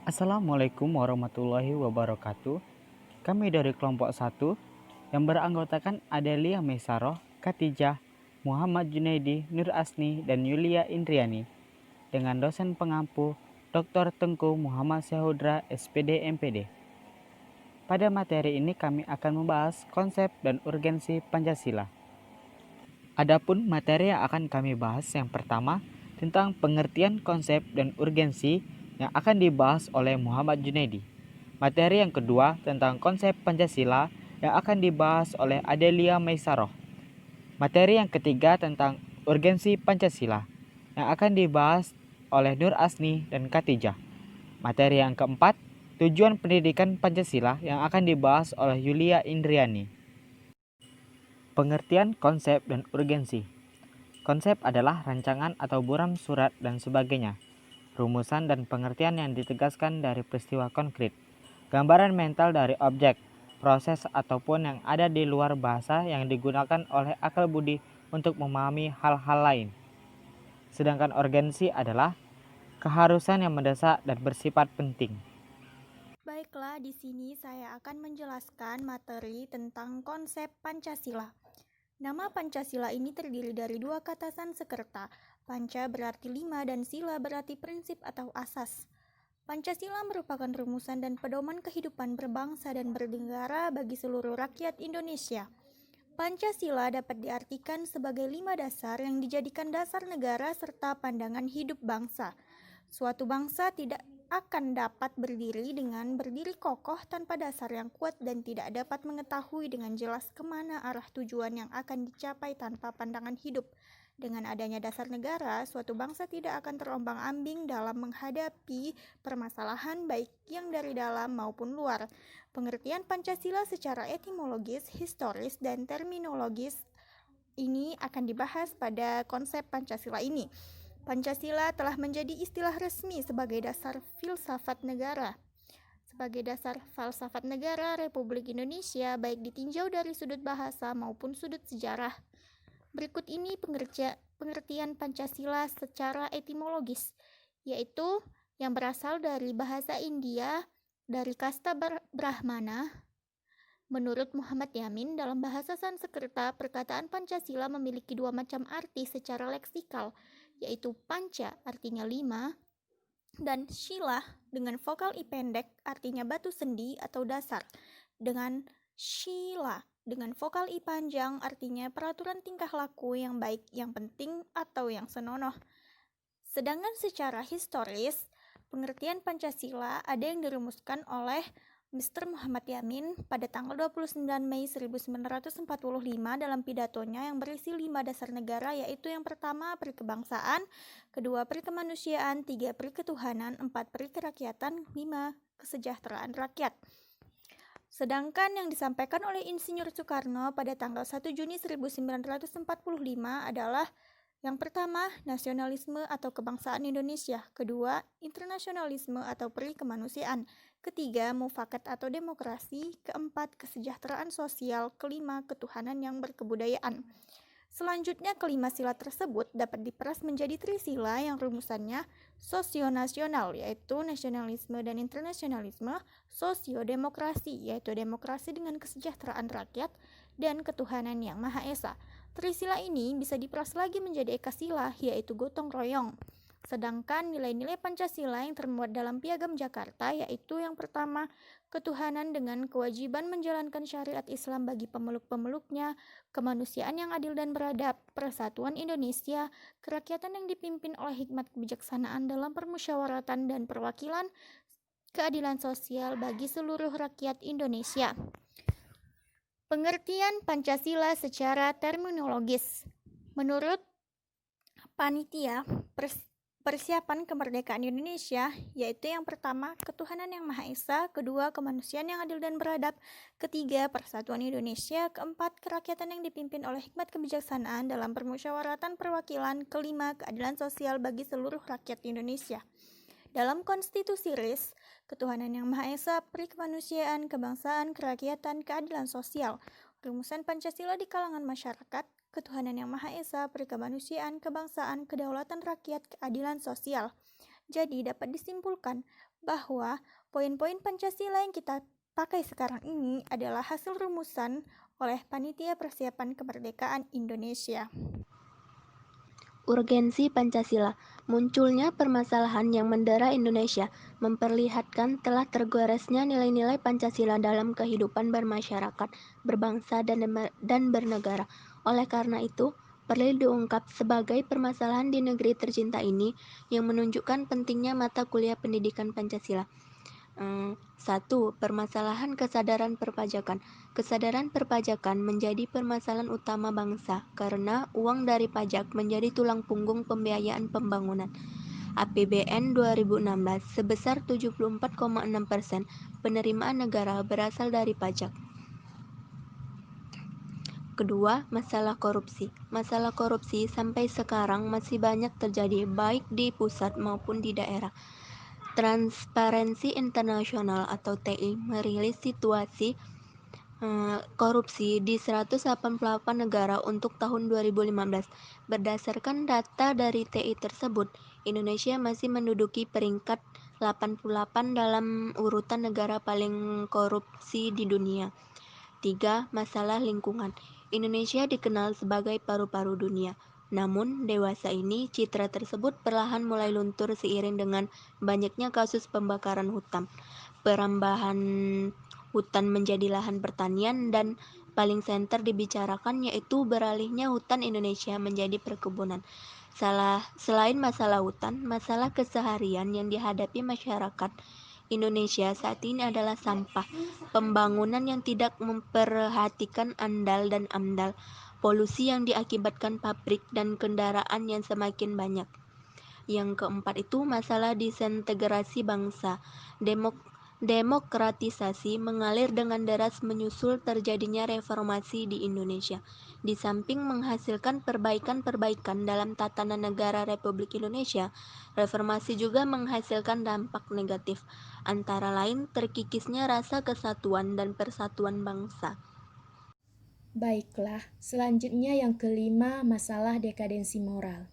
Assalamualaikum warahmatullahi wabarakatuh. Kami dari kelompok 1 yang beranggotakan Adelia Mesaroh, Katijah, Muhammad Junaidi, Nur Asni, dan Yulia Indriani dengan dosen pengampu Dr. Tengku Muhammad Syahudra, SPD MPD. Pada materi ini kami akan membahas konsep dan urgensi Pancasila. Adapun materi yang akan kami bahas yang pertama tentang pengertian konsep dan urgensi yang akan dibahas oleh Muhammad Junaidi. Materi yang kedua tentang konsep Pancasila yang akan dibahas oleh Adelia Meisaroh. Materi yang ketiga tentang urgensi Pancasila yang akan dibahas oleh Nur Asni dan Katijah. Materi yang keempat, tujuan pendidikan Pancasila yang akan dibahas oleh Yulia Indriani. Pengertian konsep dan urgensi. Konsep adalah rancangan atau buram surat dan sebagainya. Rumusan dan pengertian yang ditegaskan dari peristiwa konkret. Gambaran mental dari objek, proses ataupun yang ada di luar bahasa yang digunakan oleh akal budi untuk memahami hal-hal lain. Sedangkan urgensi adalah keharusan yang mendesak dan bersifat penting. Baiklah, di sini saya akan menjelaskan materi tentang konsep Pancasila. Nama Pancasila ini terdiri dari dua kata Sanskerta. Panca berarti lima dan sila berarti prinsip atau asas. Pancasila merupakan rumusan dan pedoman kehidupan berbangsa dan bernegara bagi seluruh rakyat Indonesia. Pancasila dapat diartikan sebagai 5 dasar yang dijadikan dasar negara serta pandangan hidup bangsa. Suatu bangsa tidak akan dapat berdiri kokoh tanpa dasar yang kuat dan tidak dapat mengetahui dengan jelas kemana arah tujuan yang akan dicapai tanpa pandangan hidup. Dengan adanya dasar negara, suatu bangsa tidak akan terombang-ambing dalam menghadapi permasalahan baik yang dari dalam maupun luar. Pengertian Pancasila secara etimologis, historis, dan terminologis ini akan dibahas pada konsep Pancasila ini. Pancasila telah menjadi istilah resmi sebagai dasar filsafat negara. Sebagai dasar falsafat negara Republik Indonesia, baik ditinjau dari sudut bahasa maupun sudut sejarah. Berikut ini pengertian Pancasila secara etimologis, yaitu yang berasal dari bahasa India, dari kasta Brahmana. Menurut Muhammad Yamin, dalam bahasa Sanskerta, perkataan Pancasila memiliki dua macam arti secara leksikal, yaitu panca artinya 5 dan shila dengan vokal i pendek artinya batu sendi atau dasar, dengan shila dengan vokal i panjang artinya peraturan tingkah laku yang baik, yang penting, atau yang senonoh. Sedangkan secara historis, pengertian Pancasila ada yang dirumuskan oleh Mr. Muhammad Yamin pada tanggal 29 Mei 1945 dalam pidatonya yang berisi 5 dasar negara, yaitu yang pertama peri kebangsaan, kedua peri kemanusiaan, 3 peri ketuhanan, 4 peri kerakyatan, 5 kesejahteraan rakyat. Sedangkan yang disampaikan oleh Insinyur Soekarno pada tanggal 1 Juni 1945 adalah yang pertama, nasionalisme atau kebangsaan Indonesia. Kedua, internasionalisme atau peri kemanusiaan. Ketiga, mufakat atau demokrasi. Keempat, kesejahteraan sosial. Kelima, ketuhanan yang berkebudayaan. Selanjutnya, kelima sila tersebut dapat diperas menjadi trisila yang rumusannya sosionasional, yaitu nasionalisme dan internasionalisme, sosiodemokrasi, yaitu demokrasi dengan kesejahteraan rakyat, dan ketuhanan yang Maha Esa. Trisila ini bisa diperas lagi menjadi ekasila, yaitu gotong royong. Sedangkan nilai-nilai Pancasila yang termuat dalam Piagam Jakarta yaitu yang pertama, ketuhanan dengan kewajiban menjalankan syariat Islam bagi pemeluk-pemeluknya, kemanusiaan yang adil dan beradab, persatuan Indonesia, kerakyatan yang dipimpin oleh hikmat kebijaksanaan dalam permusyawaratan dan perwakilan, keadilan sosial bagi seluruh rakyat Indonesia. Pengertian Pancasila secara terminologis. Menurut Panitia Persiapan Kemerdekaan Indonesia, yaitu yang pertama, ketuhanan yang Maha Esa, kedua, kemanusiaan yang adil dan beradab, ketiga, persatuan Indonesia, keempat, kerakyatan yang dipimpin oleh hikmat kebijaksanaan dalam permusyawaratan perwakilan, kelima, keadilan sosial bagi seluruh rakyat Indonesia. Dalam konstitusi RIS, ketuhanan yang Maha Esa, peri kemanusiaan, kebangsaan, kerakyatan, keadilan sosial. Rumusan Pancasila di kalangan masyarakat, ketuhanan yang Maha Esa, peri kemanusiaan, kebangsaan, kedaulatan rakyat, keadilan sosial. Jadi dapat disimpulkan, bahwa poin-poin Pancasila yang kita pakai sekarang ini adalah hasil rumusan oleh Panitia Persiapan Kemerdekaan Indonesia. Urgensi Pancasila. Munculnya permasalahan yang mendera Indonesia memperlihatkan telah tergoresnya nilai-nilai Pancasila dalam kehidupan bermasyarakat, berbangsa, dan bernegara. Oleh karena itu, perlu diungkap sebagai permasalahan di negeri tercinta ini yang menunjukkan pentingnya mata kuliah pendidikan Pancasila. 1. Permasalahan kesadaran perpajakan. Kesadaran perpajakan menjadi permasalahan utama bangsa karena uang dari pajak menjadi tulang punggung pembiayaan pembangunan. APBN 2016 sebesar 74,6% penerimaan negara berasal dari pajak. Kedua, masalah korupsi. Masalah korupsi sampai sekarang masih banyak terjadi baik di pusat maupun di daerah. Transparency International atau TI merilis situasi korupsi di 188 negara untuk tahun 2015. Berdasarkan data dari TI tersebut, Indonesia masih menduduki peringkat 88 dalam urutan negara paling korupsi di dunia. 3. Masalah lingkungan. Indonesia dikenal sebagai paru-paru dunia. Namun, dewasa ini citra tersebut perlahan mulai luntur seiring dengan banyaknya kasus pembakaran hutan, perambahan hutan menjadi lahan pertanian, dan paling senter dibicarakan yaitu beralihnya hutan Indonesia menjadi perkebunan. Selain masalah hutan, masalah keseharian yang dihadapi masyarakat Indonesia saat ini adalah sampah, pembangunan yang tidak memperhatikan andal dan amdal, polusi yang diakibatkan pabrik dan kendaraan yang semakin banyak. Yang keempat itu masalah disintegrasi bangsa. Demokratisasi mengalir dengan deras menyusul terjadinya reformasi di Indonesia. Di samping menghasilkan perbaikan-perbaikan dalam tatanan negara Republik Indonesia, reformasi juga menghasilkan dampak negatif, antara lain terkikisnya rasa kesatuan dan persatuan bangsa. Baiklah, selanjutnya yang kelima, masalah dekadensi moral.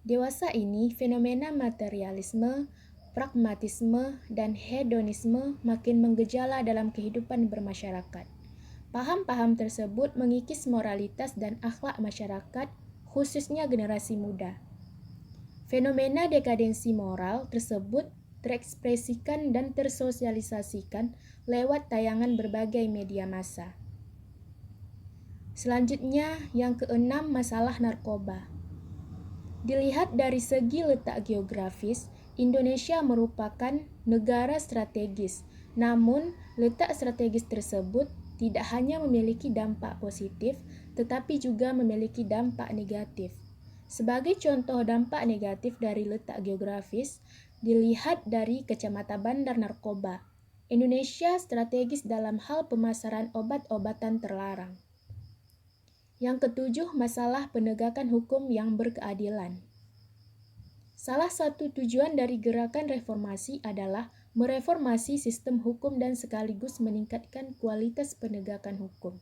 Dewasa ini, fenomena materialisme, pragmatisme, dan hedonisme makin menggejala dalam kehidupan bermasyarakat. Paham-paham tersebut mengikis moralitas dan akhlak masyarakat, khususnya generasi muda. Fenomena dekadensi moral tersebut terekspresikan dan tersosialisasikan lewat tayangan berbagai media massa. Selanjutnya, yang keenam, masalah narkoba. Dilihat dari segi letak geografis, Indonesia merupakan negara strategis. Namun, letak strategis tersebut tidak hanya memiliki dampak positif, tetapi juga memiliki dampak negatif. Sebagai contoh dampak negatif dari letak geografis, dilihat dari kacamata bandar narkoba. Indonesia strategis dalam hal pemasaran obat-obatan terlarang. Yang ketujuh, masalah penegakan hukum yang berkeadilan. Salah satu tujuan dari gerakan reformasi adalah mereformasi sistem hukum dan sekaligus meningkatkan kualitas penegakan hukum.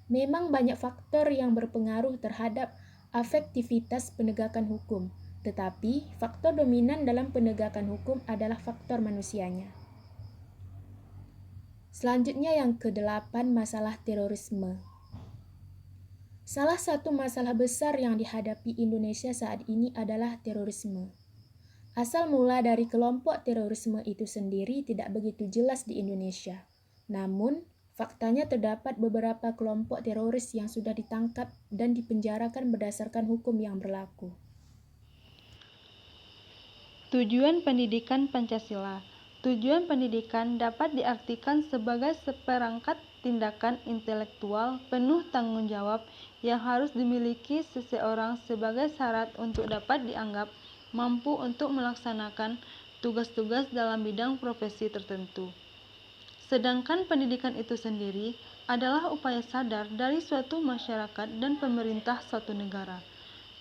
Memang banyak faktor yang berpengaruh terhadap efektivitas penegakan hukum, tetapi faktor dominan dalam penegakan hukum adalah faktor manusianya. Selanjutnya yang kedelapan, masalah terorisme. Salah satu masalah besar yang dihadapi Indonesia saat ini adalah terorisme. Asal mula dari kelompok terorisme itu sendiri tidak begitu jelas di Indonesia. Namun, faktanya terdapat beberapa kelompok teroris yang sudah ditangkap dan dipenjarakan berdasarkan hukum yang berlaku. Tujuan pendidikan Pancasila. Tujuan pendidikan dapat diartikan sebagai seperangkat tindakan intelektual penuh tanggung jawab yang harus dimiliki seseorang sebagai syarat untuk dapat dianggap mampu untuk melaksanakan tugas-tugas dalam bidang profesi tertentu. Sedangkan pendidikan itu sendiri adalah upaya sadar dari suatu masyarakat dan pemerintah suatu negara.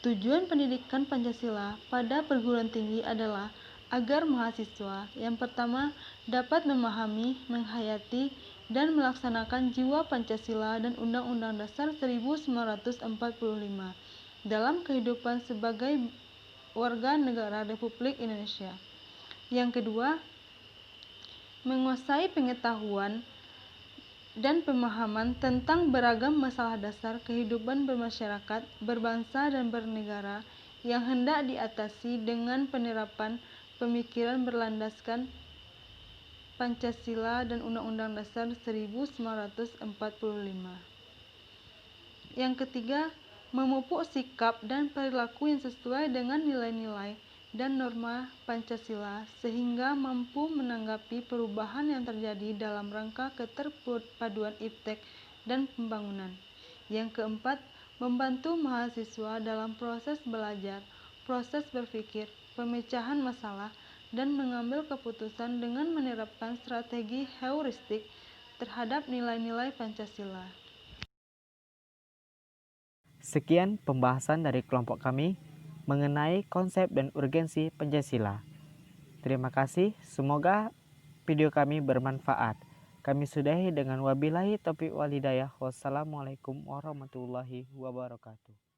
Tujuan pendidikan Pancasila pada perguruan tinggi adalah agar mahasiswa yang pertama dapat memahami, menghayati, dan melaksanakan jiwa Pancasila dan Undang-Undang Dasar 1945 dalam kehidupan sebagai warga negara Republik Indonesia. Yang kedua, menguasai pengetahuan dan pemahaman tentang beragam masalah dasar kehidupan bermasyarakat, berbangsa, dan bernegara yang hendak diatasi dengan penerapan pemikiran berlandaskan Pancasila dan Undang-Undang Dasar 1945. Yang ketiga, memupuk sikap dan perilaku yang sesuai dengan nilai-nilai dan norma Pancasila sehingga mampu menanggapi perubahan yang terjadi dalam rangka keterpaduan iptek dan pembangunan. Yang keempat, membantu mahasiswa dalam proses belajar, proses berpikir, pemecahan masalah, dan mengambil keputusan dengan menerapkan strategi heuristik terhadap nilai-nilai Pancasila. Sekian pembahasan dari kelompok kami mengenai konsep dan urgensi Pancasila. Terima kasih, semoga video kami bermanfaat. Kami sudahi dengan wabillahi taufiq wal hidayah. Wassalamualaikum warahmatullahi wabarakatuh.